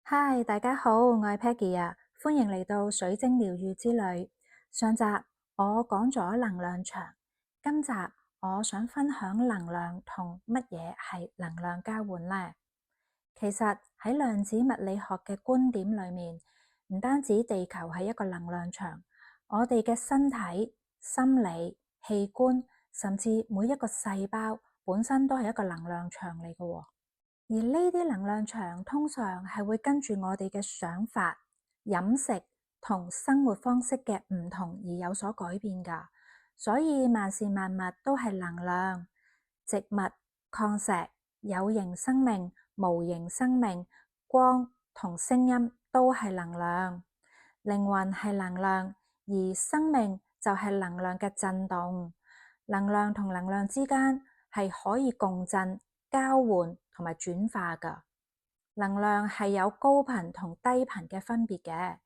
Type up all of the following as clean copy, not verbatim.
嗨，大家好，我係 Peggy 啊，歡迎嚟到水晶療癒之旅。上集我講咗能量場，今集我想分享能量同乜嘢係能量交換呢？其實喺量子物理學嘅觀點裏面，唔單止地球係一個能量場，我哋嘅身體、心理、器官，甚至每一個細胞本身都係一個能量場嚟嘅喎。而呢啲能量場通常係會跟住我哋嘅想法、飲食同生活方式嘅唔同而有所改變㗎。所以萬事萬物都係能量，植物、礦石、有形生命、無形生命、光同聲音都係能量，靈魂係能量，而生命就係能量嘅震動。能量同能量之間係可以共振、交換同埋轉化㗎。能量係有高頻同低頻嘅分別嘅，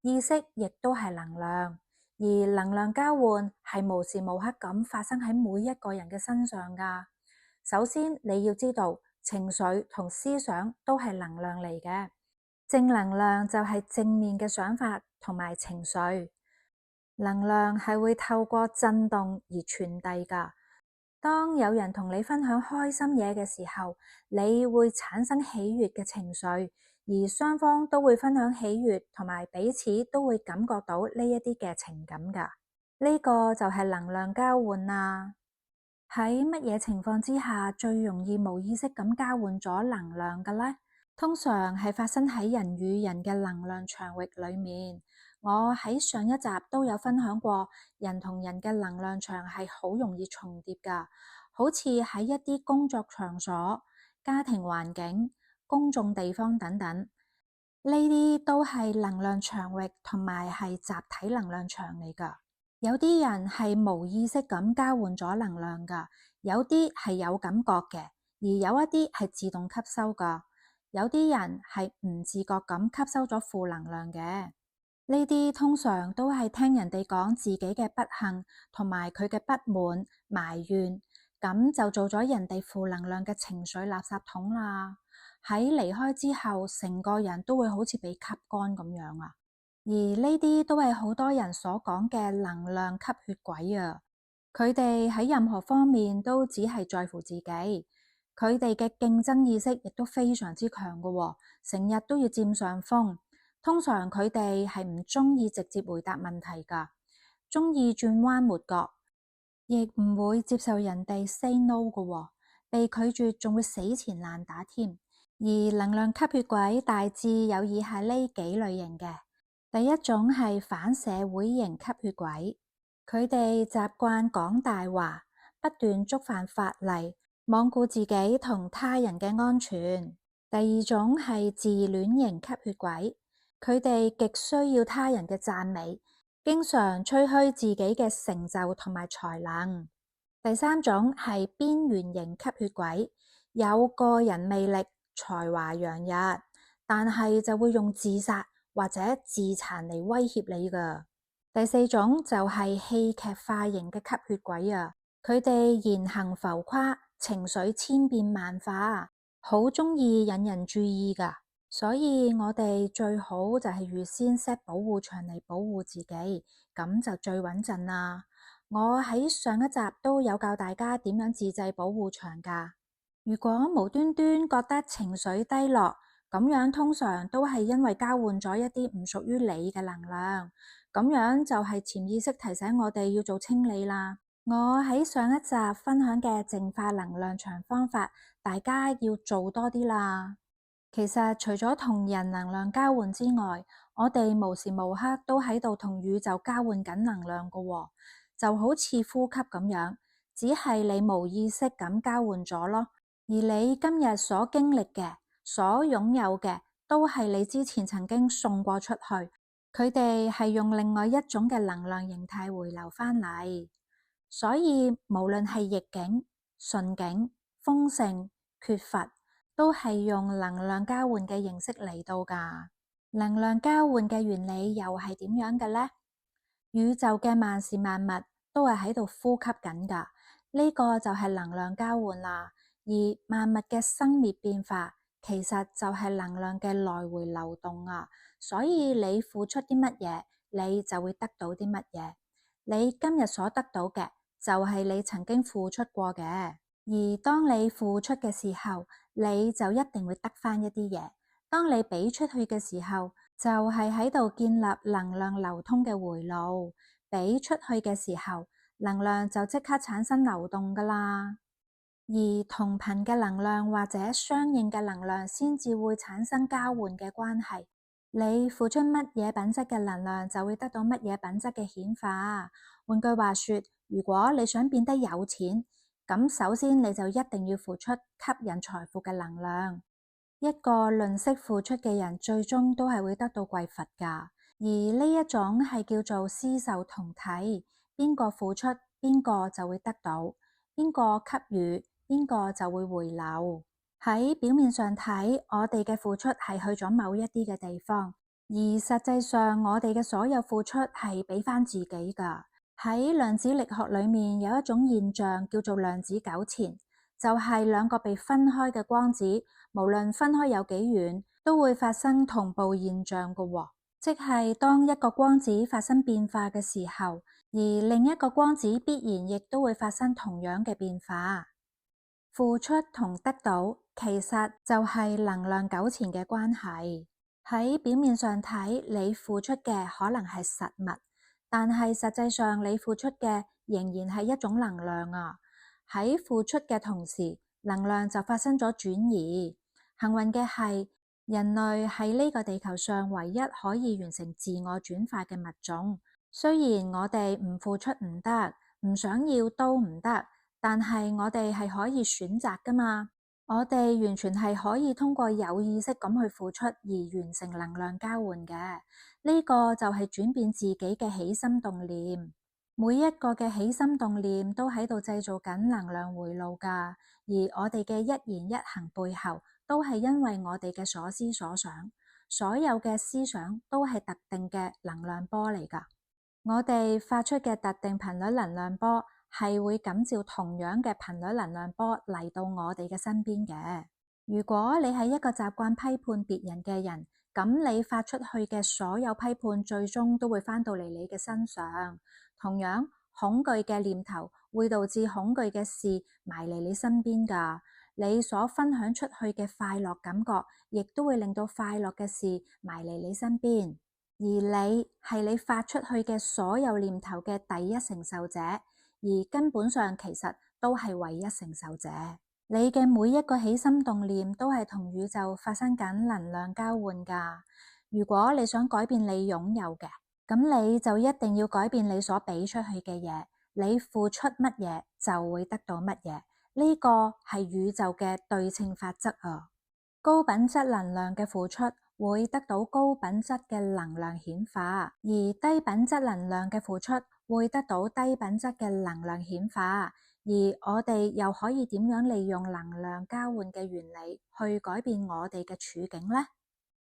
意識亦都係能量，而能量交換係無時無刻咁發生喺每一個人嘅身上㗎。首先你要知道，情緒同思想都係能量嚟嘅，正能量就係正面嘅想法同埋情緒，能量係會透過震動而傳遞㗎。當有人同你分享開心嘢嘅時候，你會產生喜悅嘅情緒，而雙方都會分享喜悅，同埋彼此都會感覺到呢一啲嘅情感㗎。呢個就係能量交換啦。喺乜嘢情況之下最容易無意識咁交換咗能量嘅呢？通常係發生喺人與人嘅能量場域裏面。我喺上一集都有分享過，人同人嘅能量場係好容易重疊㗎，好似喺一啲工作場所、家庭環境、公眾地方等等，呢啲都係能量場域同埋係集體能量場嚟㗎。有啲人係無意識咁交換咗能量㗎，有啲係有感覺嘅，而有一啲係自動吸收㗎。有啲人係唔自覺咁吸收咗負能量嘅，呢啲通常都係聽人哋講自己嘅不幸同埋佢嘅不滿埋怨，咁就做咗人哋負能量嘅情緒垃圾桶啦。喺離開之後，成個人都會好似被吸乾咁樣啊。而呢啲都係好多人所講嘅能量吸血鬼啊。佢哋喺任何方面都只係在乎自己。佢哋嘅競爭意識亦都非常之強嘅喎，成日都要佔上風。通常佢哋係唔中意直接回答問題㗎，中意轉彎抹角，亦唔會接受人哋 say no 嘅喎，被拒絕仲會死纏爛打添。而能量吸血鬼大致有以下呢幾類型嘅。第一種係反社會型吸血鬼，佢哋習慣講大話，不斷觸犯法例，罔顧自己同他人嘅安全。第二種係自戀型吸血鬼，佢哋極需要他人嘅讚美，經常吹噓自己嘅成就同埋才能。第三種係邊緣型吸血鬼，有個人魅力，才華洋溢，但係就會用自殺或者自殘嚟威脅你㗎。第四種就係戲劇化型嘅吸血鬼啊，佢哋言行浮誇，情緒千變萬化，好鍾意引人注意㗎。所以我哋最好就係預先 set 保護牆嚟保護自己，咁就最穩陣啦。我喺上一集都有教大家點樣自製保護牆㗎。如果無端端覺得情緒低落，咁樣通常都係因為交換咗一啲唔屬於你嘅能量，咁樣就係潛意識提醒我哋要做清理啦。我喺上一集分享嘅淨化能量場方法，大家要做多啲啦。其實除咗同人能量交換之外，我哋無時無刻都喺度同宇宙交換緊能量㗎喎，就好似呼吸咁樣，只係你無意識咁交換咗咯。而你今日所經歷嘅、所擁有嘅，都係你之前曾經送過出去，佢哋係用另外一種嘅能量形態回流返嚟。所以無論係逆境、順境、豐盛、缺乏，都係用能量交換嘅形式嚟到㗎。能量交換嘅原理又係點樣嘅呢？宇宙嘅萬事萬物都係喺度呼吸緊㗎，呢個就係能量交換啦。而萬物嘅生滅變化，其實就係能量嘅來回流動啊。所以你付出啲乜嘢，你就會得到啲乜嘢。你今日所得到嘅就係你曾經付出過嘅，而當你付出嘅時候，你就一定會得返一啲嘢。當你俾出去嘅時候，就係喺度建立能量流通嘅回路。俾出去嘅時候，能量就即刻產生流動㗎喇。而同頻嘅能量或者相應嘅能量先至會產生交換嘅關係。你付出乜嘢品質嘅能量，就會得到乜嘢品質嘅顯化。換句話說，如果你想變得有錢，咁首先你就一定要付出吸引財富嘅能量。一個吝嗇付出嘅人，最終都係會得到匱乏噶。而呢一種係叫做施受同體，邊個付出，邊個就會得到；邊個給予，邊個就會回流。喺表面上睇，我哋嘅付出係去咗某一啲嘅地方，而實際上我哋嘅所有付出係俾翻自己噶。喺量子力學裏面有一種現象叫做量子糾纏，就係兩個被分開嘅光子，無論分開有幾遠，都會發生同步現象噶喎。即係當一個光子發生變化嘅時候，而另一個光子必然亦都會發生同樣嘅變化。付出同得到其實就係能量糾纏嘅關係。喺表面上睇，你付出嘅可能係實物，但係實際上你付出嘅仍然係一種能量啊。喺付出嘅同時，能量就發生咗轉移。幸運嘅係，人類喺呢個地球上唯一可以完成自我轉化嘅物種。雖然我哋唔付出唔得，唔想要都唔得，但係我哋係可以選擇噶嘛。我哋完全係可以通過有意識咁去付出而完成能量交換嘅。呢個就係轉變自己嘅起心動念。每一個嘅起心動念都喺度製造緊能量回路噶，而我哋嘅一言一行背後都係因為我哋嘅所思所想。所有嘅思想都係特定嘅能量波嚟噶。我哋發出嘅特定頻率能量波係會感召同樣嘅頻率能量波嚟到我哋嘅身邊嘅。如果你係一個習慣批判別人嘅人，咁你發出去嘅所有批判最終都會返到嚟你嘅身上。同樣，恐懼嘅念頭會導致恐懼嘅事埋嚟你身邊噶。你所分享出去嘅快樂感覺，亦都會令到快樂嘅事埋嚟你身邊。而你係你發出去嘅所有念頭嘅第一承受者，而根本上其實都係唯一承受者。你嘅每一個起心動念都係同宇宙發生緊能量交換噶。如果你想改變你擁有嘅，咁你就一定要改變你所俾出去嘅嘢。你付出乜嘢就會得到乜嘢，呢個係宇宙嘅對稱法則啊。高品質能量嘅付出會得到高品質嘅能量顯化，而低品質能量嘅付出會得到低品質嘅能量顯化。而我哋又可以點樣利用能量交換嘅原理去改變我哋嘅處境呢？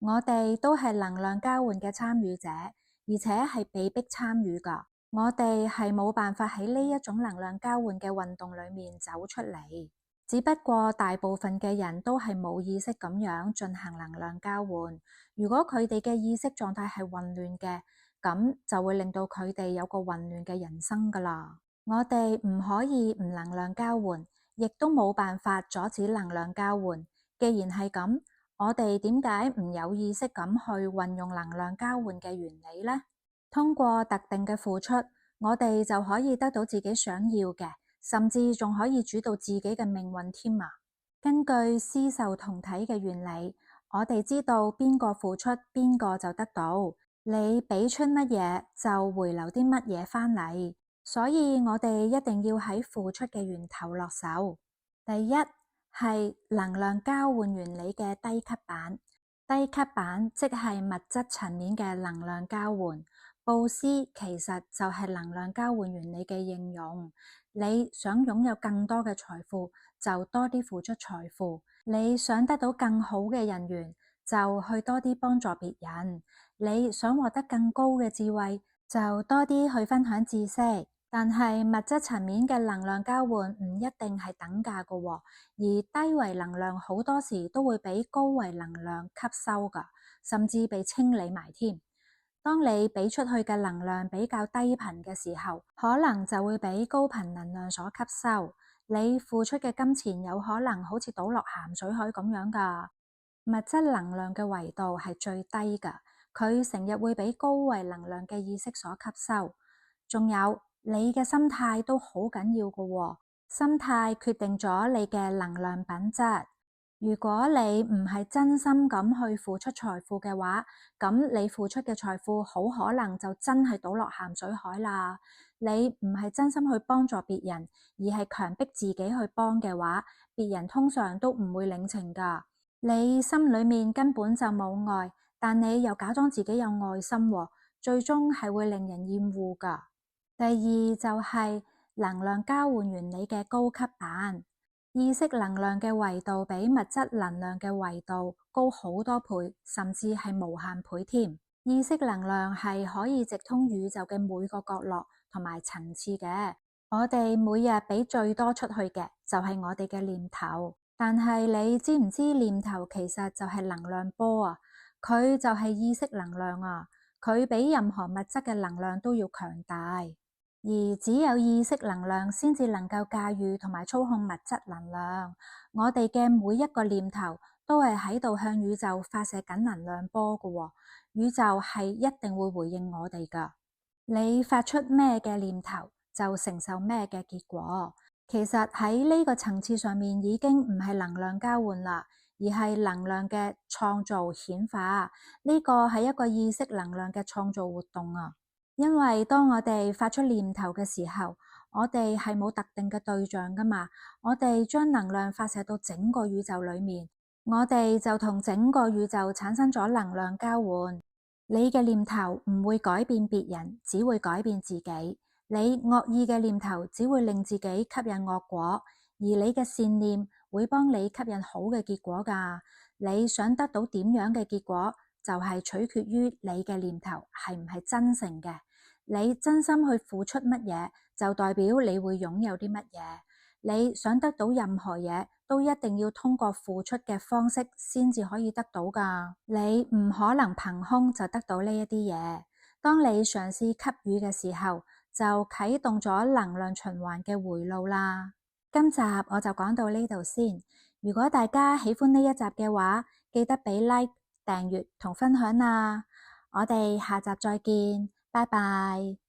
我哋都係能量交換嘅參與者，而且係被逼參與噶。我哋係冇辦法喺呢一種能量交換嘅運動裏面走出嚟。只不過大部分嘅人都係冇意識咁樣進行能量交換。如果佢哋嘅意識狀態係混亂嘅，咁就會令到佢哋有個混亂嘅人生噶啦。我哋唔可以唔能量交換，亦都冇辦法阻止能量交換。既然係咁，我哋點解唔有意識咁去運用能量交換嘅原理呢？通過特定嘅付出，我哋就可以得到自己想要嘅，甚至仲可以主導自己嘅命運添啊！根據施受同體嘅原理，我哋知道邊個付出，邊個就得到。你俾出乜嘢，就回流啲乜嘢返嚟。所以我哋一定要喺付出嘅源頭落手。第一係能量交換原理嘅低級版。低級版即係物質層面嘅能量交換。布施其實就係能量交換原理嘅應用。你想擁有更多嘅財富，就多啲付出財富。你想得到更好嘅人緣，就去多啲幫助別人。你想獲得更高嘅智慧，就多啲去分享知識。但係物質層面嘅能量交換唔一定係等價㗎喎，而低維能量好多時都會俾高維能量吸收㗎，甚至被清理埋添。當你俾出去嘅能量比較低頻嘅時候，可能就會俾高頻能量所吸收。你付出嘅金錢有可能好似倒落鹹水海咁樣㗎。物質能量嘅維度係最低㗎，佢成日會俾高維能量嘅意識所吸收。仲有你嘅心態都好緊要㗎喎，心態決定咗你嘅能量品質。如果你唔係真心咁去付出財富嘅話，咁你付出嘅財富好可能就真係倒落鹹水海啦。你唔係真心去幫助別人，而係強迫自己去幫嘅話，別人通常都唔會領情㗎。你心裏面根本就冇愛，但你又假裝自己有愛心喎，最終係會令人厭惡㗎。第二就係能量交換原理嘅高級版。意識能量嘅維度比物質能量嘅維度高好多倍，甚至係無限倍添。意識能量係可以直通宇宙嘅每個角落同埋層次嘅。我哋每日俾最多出去嘅就係我哋嘅念頭，但係你知唔知念頭其實就係能量波啊？佢就係意識能量啊，佢比任何物質嘅能量都要強大。而只有意識能量先至能夠駕馭同埋操控物質能量。我哋嘅每一個念頭都係喺度向宇宙發射緊能量波㗎喎，宇宙係一定會回應我哋㗎。你發出咩嘅念頭，就承受咩嘅結果。其實喺呢個層次上面已經唔係能量交換啦，而係能量嘅創造顯化。呢個係一個意識能量嘅創造活動啊。因為當我哋發出念頭嘅時候，我哋係冇特定嘅對象噶嘛，我哋將能量發射到整個宇宙裏面，我哋就同整個宇宙產生咗能量交換。你嘅念頭唔會改變別人，只會改變自己。你惡意嘅念頭只會令自己吸引惡果，而你嘅善念會幫你吸引好嘅結果噶。你想得到點樣嘅結果，就係取決於你嘅念頭係唔係真誠嘅。你真心去付出乜嘢，就代表你會擁有啲乜嘢。你想得到任何嘢，都一定要通過付出嘅方式先至可以得到噶。你唔可能憑空就得到呢一啲嘢。當你嘗試給予嘅時候，就啟動咗能量循環嘅回路啦。今集我就講到呢度先。如果大家喜歡呢一集嘅話，記得俾 like、訂閱同分享啊！我哋下集再見，拜拜。